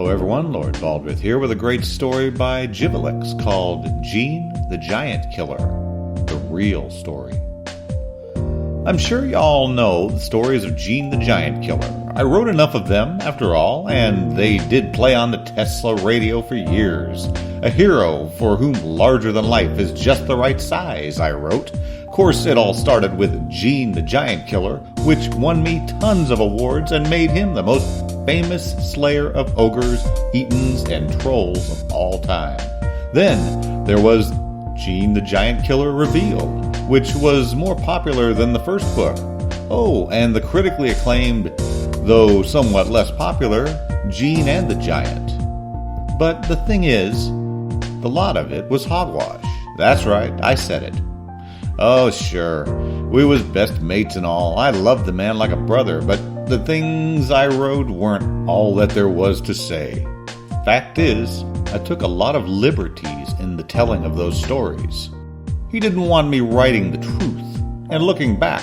Hello everyone, Lord Baldrith here with a great story by Jivalax called Gene the Giant Killer, the real story. I'm sure y'all know the stories of Gene the Giant Killer. I wrote enough of them, after all, and they did play on the Tesla radio for years. A hero for whom larger than life is just the right size, I wrote. Of course, it all started with Gene the Giant Killer, which won me tons of awards and made him the most famous slayer of ogres, etons, and trolls of all time. Then there was Gene the Giant Killer Revealed, which was more popular than the first book. Oh, and the critically acclaimed, though somewhat less popular, Gene and the Giant. But the thing is, the lot of it was hogwash. That's right, I said it. Oh, sure, we was best mates and all. I loved the man like a brother, but the things I wrote weren't all that there was to say. Fact is, I took a lot of liberties in the telling of those stories. He didn't want me writing the truth, and looking back,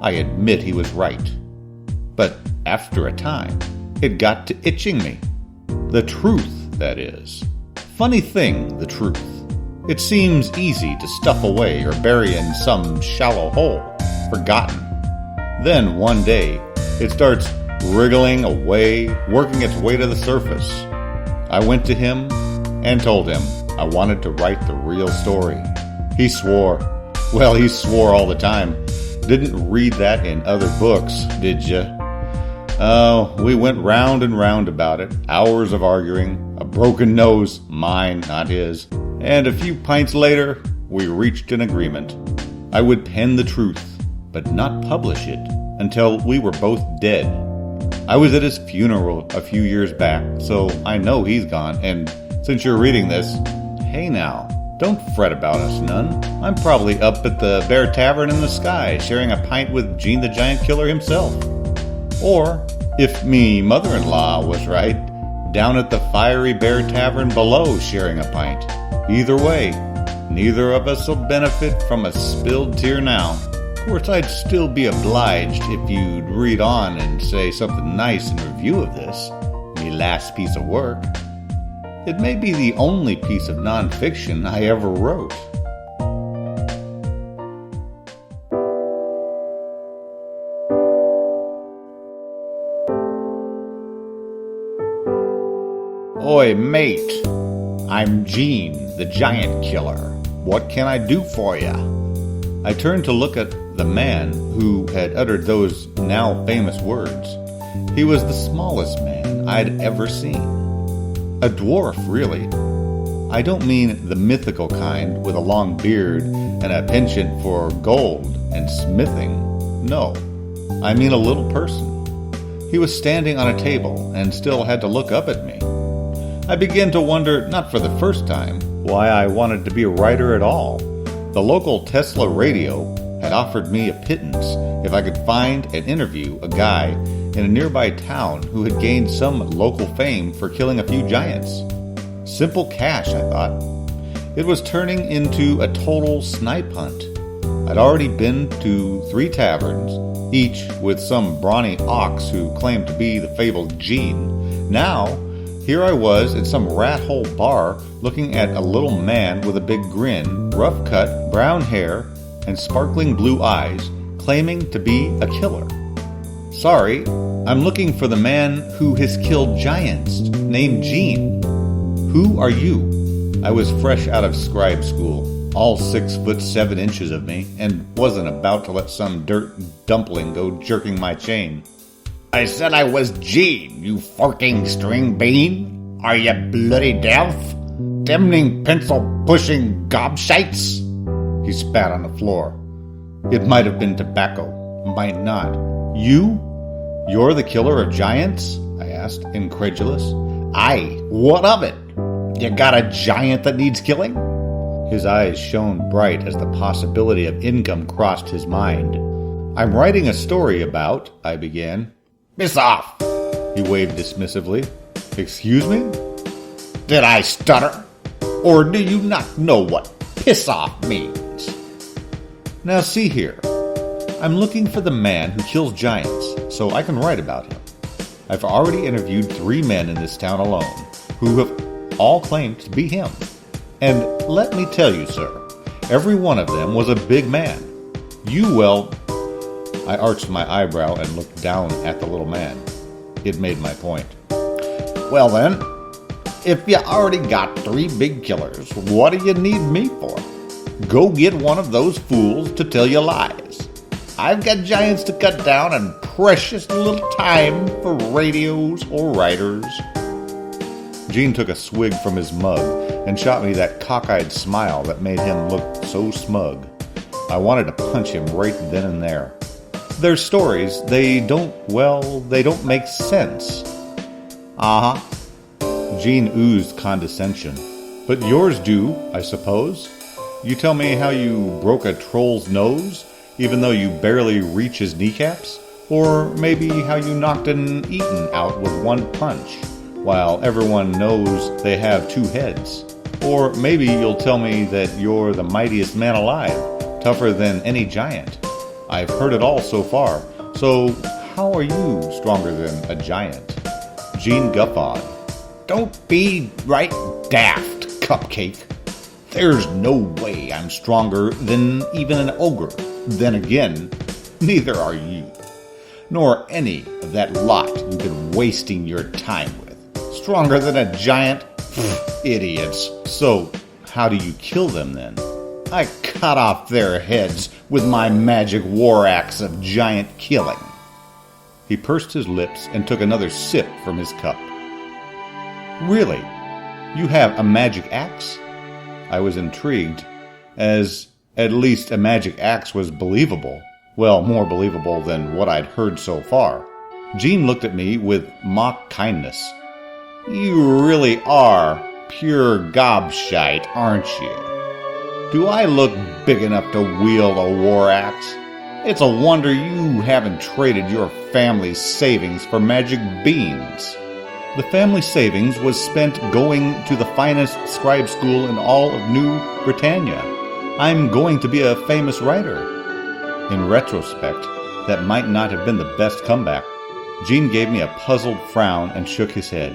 I admit he was right. But after a time, it got to itching me. The truth, that is. Funny thing, the truth. It seems easy to stuff away or bury in some shallow hole, forgotten. Then one day, it starts wriggling away, working its way to the surface. I went to him and told him I wanted to write the real story. He swore. Well, he swore all the time. Didn't read that in other books, did ya? Oh, we went round and round about it, hours of arguing, a broken nose, mine, not his. And a few pints later, we reached an agreement. I would pen the truth, but not publish it until we were both dead. I was at his funeral a few years back, so I know he's gone, and since you're reading this, hey now, don't fret about us none. I'm probably up at the Bear Tavern in the sky, sharing a pint with Gene the Giant Killer himself. Or, if me mother-in-law was right, down at the Fiery Bear Tavern below sharing a pint. Either way, neither of us will benefit from a spilled tear now. Of course, I'd still be obliged if you'd read on and say something nice in review of this, me last piece of work. It may be the only piece of nonfiction I ever wrote. Oi, mate. I'm Gene, the Giant Killer. What can I do for ya? I turned to look at the man who had uttered those now famous words. He was the smallest man I'd ever seen. A dwarf, really. I don't mean the mythical kind with a long beard and a penchant for gold and smithing. No, I mean a little person. He was standing on a table and still had to look up at me. I began to wonder, not for the first time, why I wanted to be a writer at all. The local Tesla radio had offered me a pittance if I could find and interview a guy in a nearby town who had gained some local fame for killing a few giants. Simple cash, I thought. It was turning into a total snipe hunt. I'd already been to 3 taverns, each with some brawny ox who claimed to be the fabled Gene. Now, here I was in some rat-hole bar looking at a little man with a big grin, rough cut, brown hair, and sparkling blue eyes, claiming to be a killer. Sorry, I'm looking for the man who has killed giants, named Gene. Who are you? I was fresh out of scribe school, all 6 foot 7 inches of me, and wasn't about to let some dirt dumpling go jerking my chain. I said I was Gene, you forking string bean. Are you bloody deaf? Demning pencil-pushing gobshites? He spat on the floor. It might have been tobacco, might not. You? You're the killer of giants? I asked, incredulous. Aye, what of it? You got a giant that needs killing? His eyes shone bright as the possibility of income crossed his mind. I'm writing a story about, I began. Piss off, he waved dismissively. Excuse me? Did I stutter? Or do you not know what piss off means? Now see here. I'm looking for the man who kills giants, so I can write about him. I've already interviewed 3 men in this town alone, who have all claimed to be him. And let me tell you, sir, every one of them was a big man. I arched my eyebrow and looked down at the little man. It made my point. Well then, if you already got 3 big killers, what do you need me for? Go get one of those fools to tell you lies. I've got giants to cut down and precious little time for radios or writers. Gene took a swig from his mug and shot me that cockeyed smile that made him look so smug. I wanted to punch him right then and there. Their stories, they don't make sense. Gene oozed condescension. But yours do, I suppose. You tell me how you broke a troll's nose, even though you barely reach his kneecaps? Or maybe how you knocked an Eaton out with 1 punch, while everyone knows they have 2 heads? Or maybe you'll tell me that you're the mightiest man alive, tougher than any giant. I've heard it all so far, so how are you stronger than a giant? Gene guffawed. Don't be right daft, Cupcake. There's no way I'm stronger than even an ogre. Then again, neither are you. Nor any of that lot you've been wasting your time with. Stronger than a giant? Idiots. So, how do you kill them then? I cut off their heads with my magic war axe of giant killing. He pursed his lips and took another sip from his cup. Really? You have a magic axe? I was intrigued, as at least a magic axe was believable. Well, more believable than what I'd heard so far. Gene looked at me with mock kindness. You really are pure gobshite, aren't you? Do I look big enough to wield a war axe? It's a wonder you haven't traded your family's savings for magic beans. The family savings was spent going to the finest scribe school in all of New Britannia. I'm going to be a famous writer. In retrospect, that might not have been the best comeback. Gene gave me a puzzled frown and shook his head.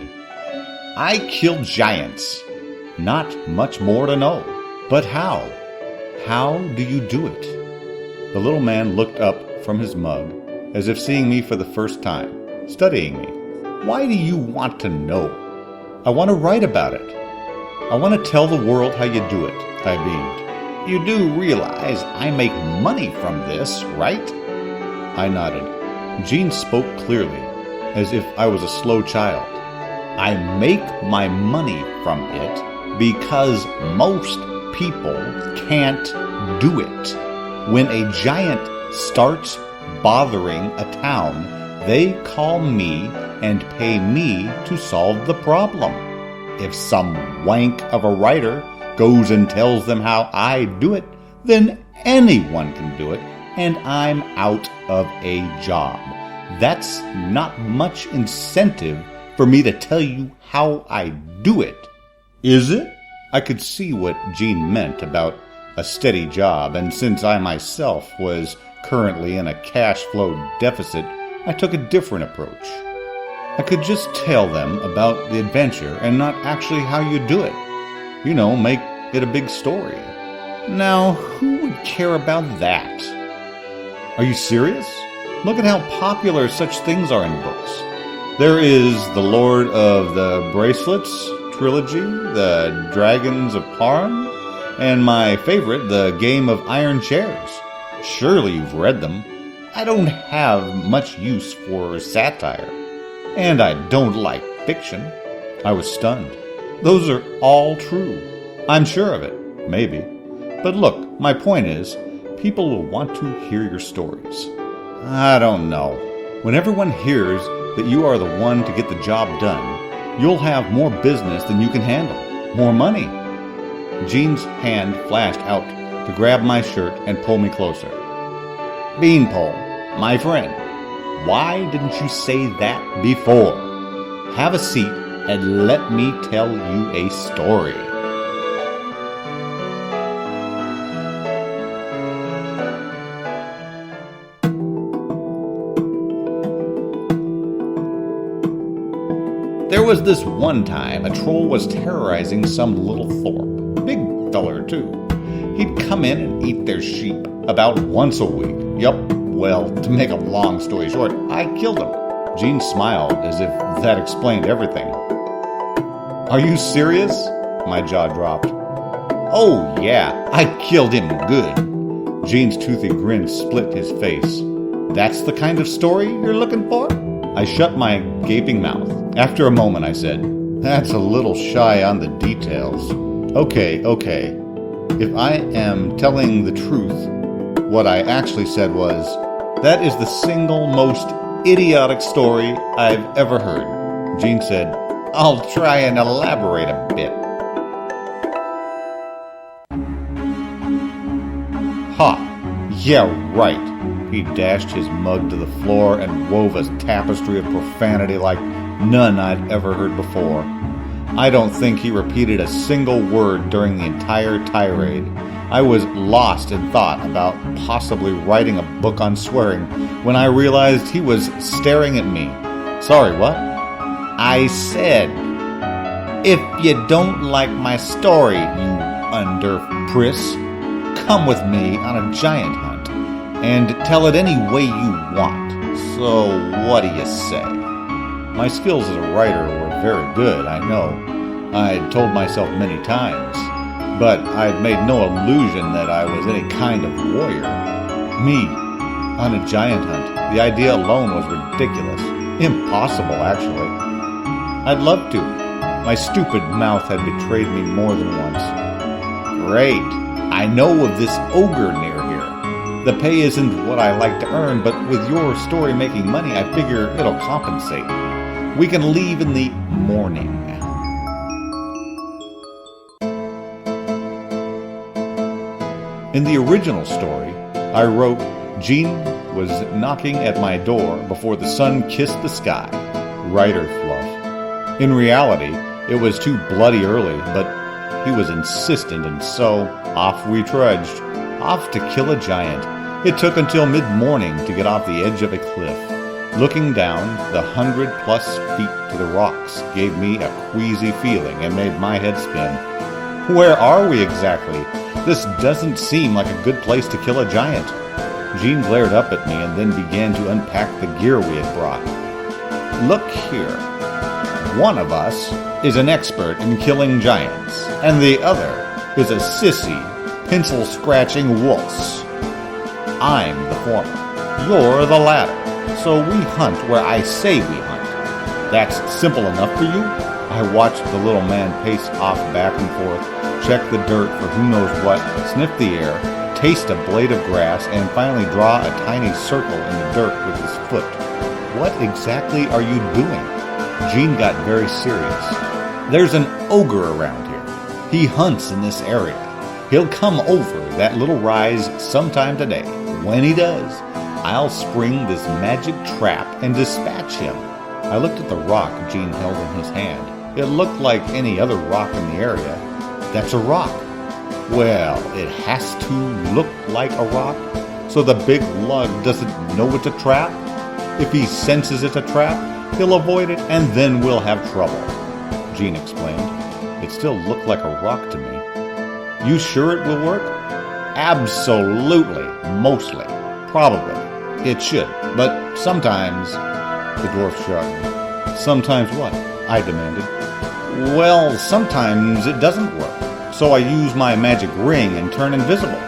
I killed giants. Not much more to know. But how? How do you do it? The little man looked up from his mug, as if seeing me for the first time, studying me. Why do you want to know? I want to write about it. I want to tell the world how you do it, I beamed. You do realize I make money from this, right? I nodded. Gene spoke clearly, as if I was a slow child. I make my money from it because most people can't do it. When a giant starts bothering a town, they call me and pay me to solve the problem. If some wank of a writer goes and tells them how I do it, then anyone can do it, and I'm out of a job. That's not much incentive for me to tell you how I do it, is it? I could see what Gene meant about a steady job, and since I myself was currently in a cash flow deficit, I took a different approach. I could just tell them about the adventure and not actually how you do it. You know, make it a big story. Now, who would care about that? Are you serious? Look at how popular such things are in books. There is The Lord of the Bracelets trilogy, The Dragons of Parn, and my favorite, The Game of Iron Chairs. Surely you've read them. I don't have much use for satire, and I don't like fiction. I was stunned. Those are all true. I'm sure of it, maybe. But look, my point is, people will want to hear your stories. I don't know. When everyone hears that you are the one to get the job done, you'll have more business than you can handle. More money. Gene's hand flashed out to grab my shirt and pull me closer. Beanpole, my friend, why didn't you say that before? Have a seat and let me tell you a story. There was this one time a troll was terrorizing some little thorp. Big feller, too. He'd come in and eat their sheep about once a week. Yup, well, to make a long story short, I killed him. Jean smiled as if that explained everything. Are you serious? My jaw dropped. Oh, yeah, I killed him good. Jean's toothy grin split his face. That's the kind of story you're looking for? I shut my gaping mouth. After a moment, I said, that's a little shy on the details. Okay. If I am telling the truth, what I actually said was, that is the single most idiotic story I've ever heard. Jean said, I'll try and elaborate a bit. Ha! Yeah, right. He dashed his mug to the floor and wove a tapestry of profanity like none I'd ever heard before. I don't think he repeated a single word during the entire tirade. I was lost in thought about possibly writing a book on swearing when I realized he was staring at me. Sorry, what? I said, if you don't like my story, you underpriss, come with me on a giant hunt and tell it any way you want. So what do you say? My skills as a writer were very good, I know. I'd told myself many times, but I'd made no illusion that I was any kind of warrior. Me, on a giant hunt, the idea alone was ridiculous. Impossible, actually. I'd love to. My stupid mouth had betrayed me more than once. Great. I know of this ogre near here. The pay isn't what I like to earn, but with your story making money, I figure it'll compensate. We can leave in the morning. In the original story, I wrote, Jean was knocking at my door before the sun kissed the sky. Writer fluff. In reality, it was too bloody early, but he was insistent, and so off we trudged, off to kill a giant. It took until mid-morning to get off the edge of a cliff. Looking down, the 100+ feet to the rocks gave me a queasy feeling and made my head spin. Where are we exactly? This doesn't seem like a good place to kill a giant. Jean glared up at me and then began to unpack the gear we had brought. Look here. One of us is an expert in killing giants, and the other is a sissy, pencil-scratching wuss. I'm the former. You're the latter. So we hunt where I say we hunt. That's simple enough for you? I watched the little man pace off back and forth, check the dirt for who knows what, sniff the air, taste a blade of grass, and finally draw a tiny circle in the dirt with his foot. What exactly are you doing? Jean got very serious. There's an ogre around here. He hunts in this area. He'll come over that little rise sometime today. When he does, I'll spring this magic trap and dispatch him. I looked at the rock Jean held in his hand. It looked like any other rock in the area. That's a rock. Well, it has to look like a rock, so the big lug doesn't know it's a trap. If he senses it's a trap, he'll avoid it, and then we'll have trouble. Jean explained. It still looked like a rock to me. You sure it will work? Absolutely. Mostly. Probably. It should. But sometimes... The dwarf shrugged. Sometimes what? I demanded. Well, sometimes it doesn't work. So I use my magic ring and turn invisible.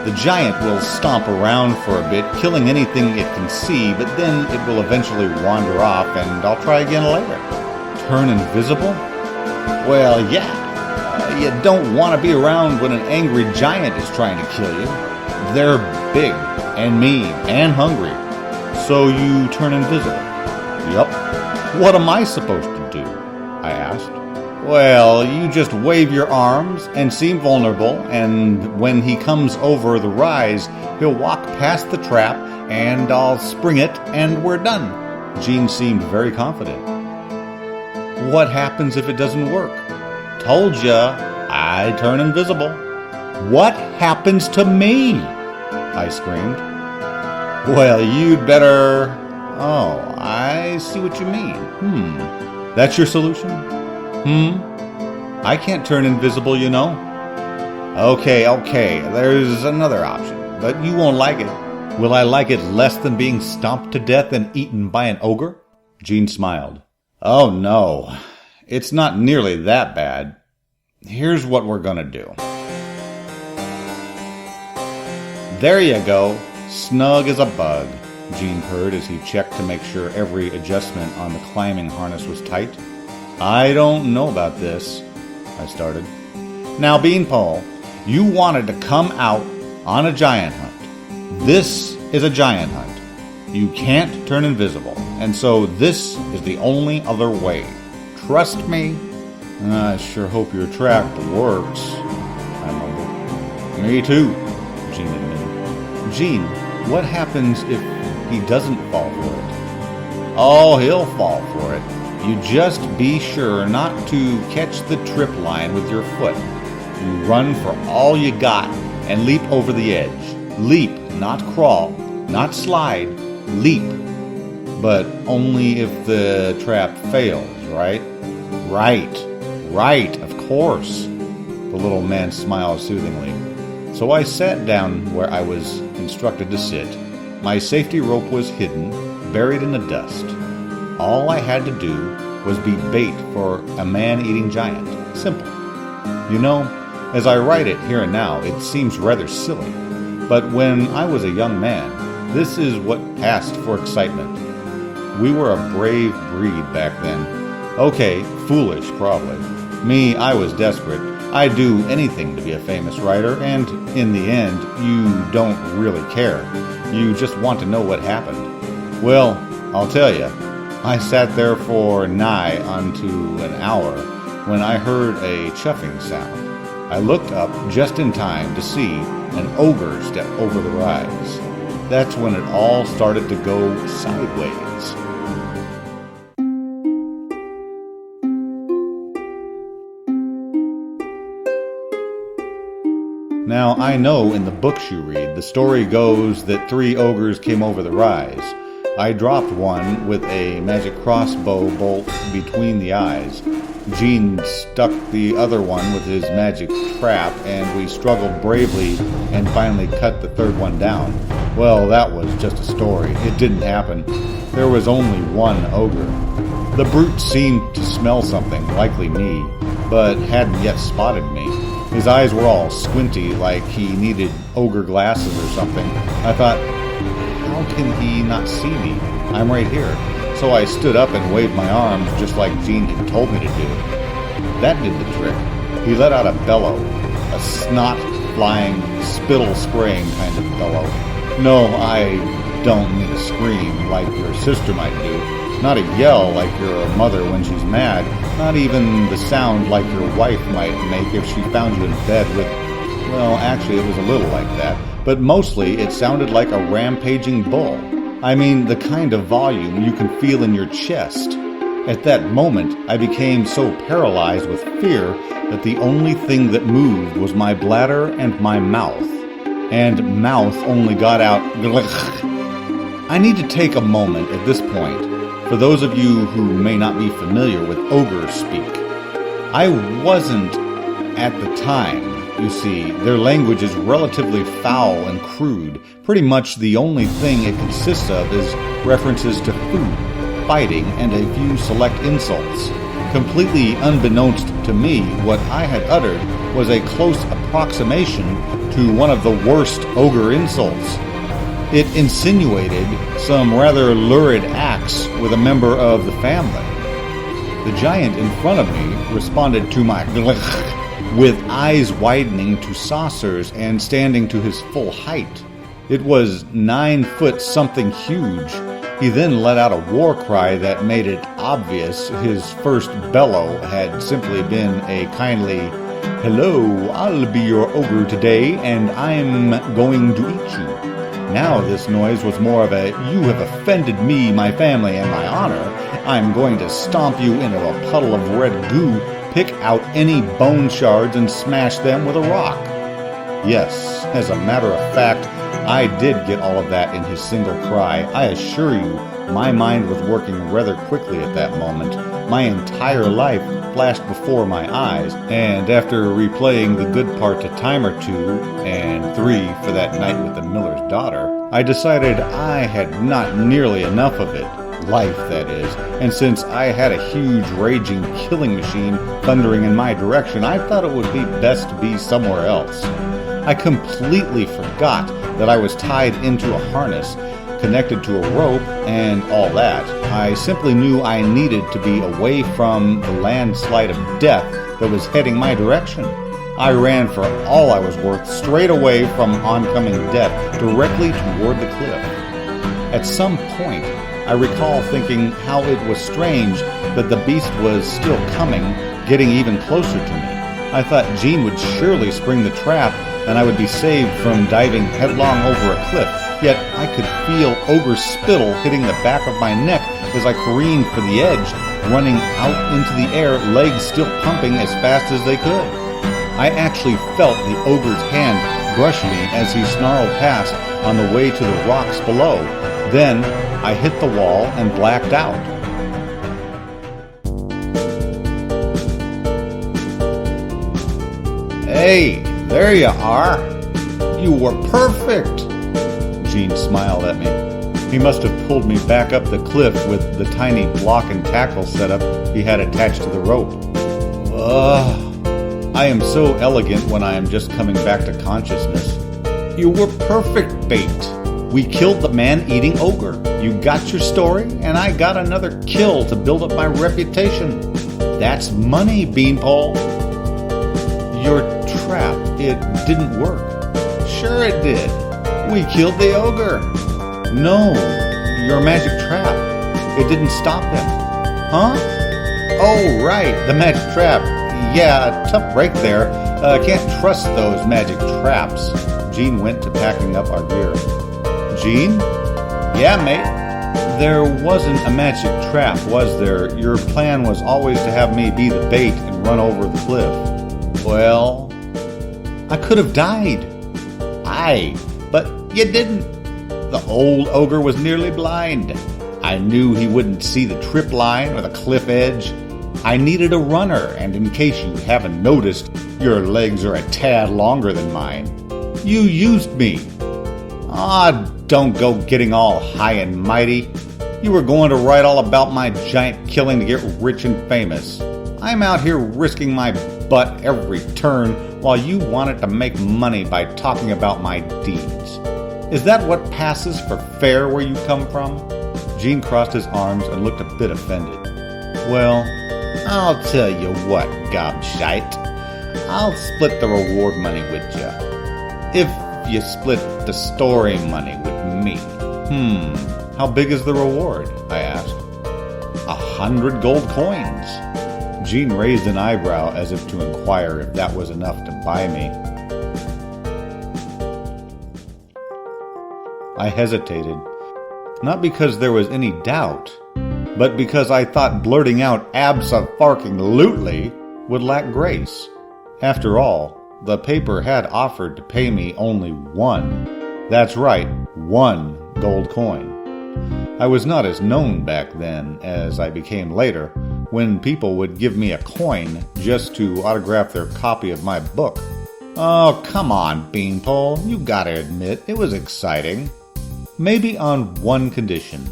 The giant will stomp around for a bit, killing anything it can see, but then it will eventually wander off, and I'll try again later. Turn invisible? Well, yeah. You don't want to be around when an angry giant is trying to kill you. They're big and mean and hungry. So you turn invisible. Yup. What am I supposed to do? I asked. Well, you just wave your arms and seem vulnerable, and when he comes over the rise, he'll walk past the trap, and I'll spring it, and we're done. Jean seemed very confident. What happens if it doesn't work? Told ya, I turn invisible. What happens to me? I screamed. Well, you'd better... Oh, I see what you mean. That's your solution? I can't turn invisible, you know. Okay, there's another option, but you won't like it. Will I like it less than being stomped to death and eaten by an ogre? Jean smiled. Oh no, it's not nearly that bad. Here's what we're gonna do. There you go, snug as a bug, Jean purred as he checked to make sure every adjustment on the climbing harness was tight. I don't know about this, I started. Now, Beanpole, you wanted to come out on a giant hunt. This is a giant hunt. You can't turn invisible, and so this is the only other way. Trust me. I sure hope your track works, I mumbled. Me too, Jean admitted. Jean, what happens if he doesn't fall for it? Oh, he'll fall for it. You just be sure not to catch the trip line with your foot. You run for all you got and leap over the edge. Leap, not crawl, not slide, leap. But only if the trap fails, right? Right, of course. The little man smiled soothingly. So I sat down where I was instructed to sit. My safety rope was hidden, buried in the dust. All I had to do was be bait for a man-eating giant. Simple. You know, as I write it here and now, it seems rather silly. But when I was a young man, this is what passed for excitement. We were a brave breed back then. Okay, foolish probably. Me, I was desperate. I'd do anything to be a famous writer, and in the end, you don't really care. You just want to know what happened. Well, I'll tell you, I sat there for nigh unto an hour when I heard a chuffing sound. I looked up just in time to see an ogre step over the rise. That's when it all started to go sideways. Now, I know in the books you read, the story goes that 3 ogres came over the rise. I dropped one with a magic crossbow bolt between the eyes. Jean stuck the other one with his magic trap, and we struggled bravely and finally cut the 3rd one down. Well, that was just a story. It didn't happen. There was only one ogre. The brute seemed to smell something, likely me, but hadn't yet spotted me. His eyes were all squinty, like he needed ogre glasses or something. I thought, how can he not see me? I'm right here. So I stood up and waved my arms just like Jean had told me to do. That did the trick. He let out a bellow, a snot-flying, spittle-spraying kind of bellow. No, I don't mean a scream like your sister might do. Not a yell like your mother when she's mad. Not even the sound like your wife might make if she found you in bed with... Well, actually, it was a little like that. But mostly, it sounded like a rampaging bull. I mean, the kind of volume you can feel in your chest. At that moment, I became so paralyzed with fear that the only thing that moved was my bladder and my mouth. And mouth only got out... I need to take a moment at this point, for those of you who may not be familiar with ogre speak. I wasn't at the time. You see, their language is relatively foul and crude. Pretty much the only thing it consists of is references to food, fighting, and a few select insults. Completely unbeknownst to me, what I had uttered was a close approximation to one of the worst ogre insults. It insinuated some rather lurid acts with a member of the family. The giant in front of me responded to my with eyes widening to saucers and standing to his full height. It was 9 foot something huge. He then let out a war cry that made it obvious his first bellow had simply been a kindly, "Hello, I'll be your ogre today, and I'm going to eat you." Now this noise was more of a, "You have offended me, my family, and my honor. I'm going to stomp you into a puddle of red goo, pick out any bone shards and smash them with a rock." Yes, as a matter of fact, I did get all of that in his single cry. I assure you, My mind was working rather quickly at that moment. My entire life flashed before my eyes, and after replaying the good parts a time or two, and 3 for that night with the miller's daughter, I decided I had not nearly enough of it. Life, that is. And since I had a huge raging killing machine thundering in my direction, I thought it would be best to be somewhere else. I completely forgot that I was tied into a harness, connected to a rope, and all that. I simply knew I needed to be away from the landslide of death that was heading my direction. I ran for all I was worth straight away from oncoming death, directly toward the cliff. At some point, I recall thinking how it was strange that the beast was still coming, getting even closer to me. I thought Jean would surely spring the trap and I would be saved from diving headlong over a cliff. Yet I could feel ogre spittle hitting the back of my neck as I careened for the edge, running out into the air, legs still pumping as fast as they could. I actually felt the ogre's hand brush me as he snarled past on the way to the rocks below. Then I hit the wall and blacked out. Hey, there you are. You were perfect. Jean smiled at me. He must have pulled me back up the cliff with the tiny block and tackle setup he had attached to the rope. I am so elegant when I am just coming back to consciousness. You were perfect bait. We killed the man-eating ogre. You got your story, and I got another kill to build up my reputation. That's money, Beanpole. Your trap, it didn't work. Sure it did. We killed the ogre. No, your magic trap. It didn't stop him. Huh? Oh, right, the magic trap. Yeah, tough break there. Can't trust those magic traps. Jean went to packing up our gear. Jean? Yeah, mate. There wasn't a magic trap, was there? Your plan was always to have me be the bait and run over the cliff. Well, I could have died. Aye, but you didn't. The old ogre was nearly blind. I knew he wouldn't see the trip line or the cliff edge. I needed a runner, and in case you haven't noticed, your legs are a tad longer than mine. You used me. Don't go getting all high and mighty. You were going to write all about my giant killing to get rich and famous. I'm out here risking my butt every turn while you wanted to make money by talking about my deeds. Is that what passes for fair where you come from? Jean crossed his arms and looked a bit offended. Well, I'll tell you what, gobshite. I'll split the reward money with you. If you split the story money with me. How big is the reward? I asked. 100 gold coins. Jean raised an eyebrow as if to inquire if that was enough to buy me. I hesitated, not because there was any doubt, but because I thought blurting out abso-fucking-lutely would lack grace. After all, the paper had offered to pay me only 1. That's right, 1 gold coin. I was not as known back then as I became later, when people would give me a coin just to autograph their copy of my book. Oh, come on, Beanpole, you gotta admit, it was exciting. Maybe on one condition.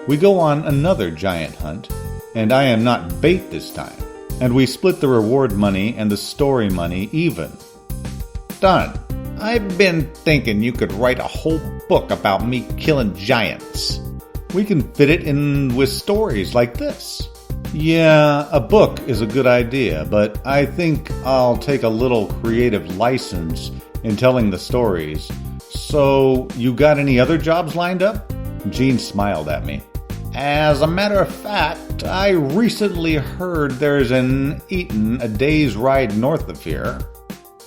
We go on another giant hunt, and I am not bait this time, and we split the reward money and the story money even. Done. I've been thinking you could write a whole book about me killing giants. We can fit it in with stories like this. Yeah, a book is a good idea, but I think I'll take a little creative license in telling the stories. So, you got any other jobs lined up? Jean smiled at me. As a matter of fact, I recently heard there's an Eaton a day's ride north of here.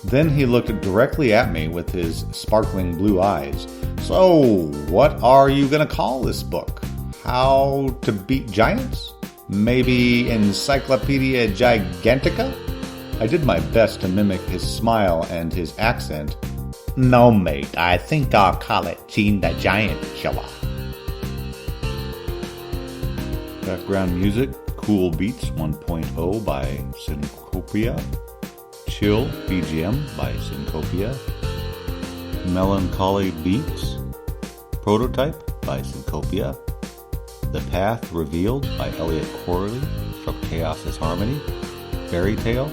Then he looked directly at me with his sparkling blue eyes. So, what are you going to call this book? How to Beat Giants? Maybe Encyclopedia Gigantica? I did my best to mimic his smile and his accent. No, mate, I think I'll call it Jean the Giant Killer. Background music, Cool Beats 1.0 by Syncopia. Chill BGM by Syncopia. Melancholy Beats, Prototype by Syncopia. The Path Revealed by Elliot Corley from Chaos is Harmony. Fairy Tale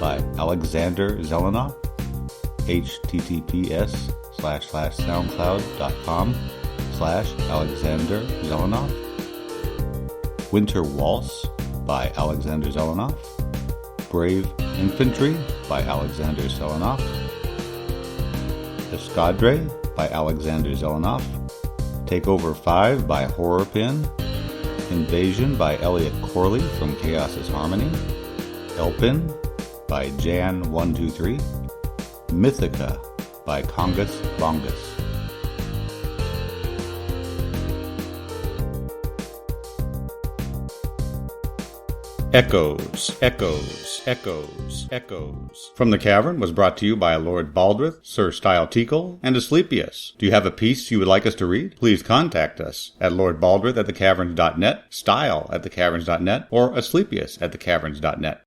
by Alexander Zelenoff. https://soundcloud.com/Alexander Zelenoff. Winter Waltz by Alexander Zelenoff. Brave Infantry by Alexander Zelenoff. Escadre by Alexander Zelenoff. Takeover 5 by Horrorpin. Invasion by Elliot Corley from Chaos is Harmony. Elpin by Jan123. Mythica by Congus Longus. Echoes, Echoes, Echoes, Echoes. From the Cavern was brought to you by Lord Baldrith, Sir Style Teakle, and Asclepius. Do you have a piece you would like us to read? Please contact us at lordbaldrith@thecaverns.net, style@thecaverns.net, or Asclepius@thecaverns.net.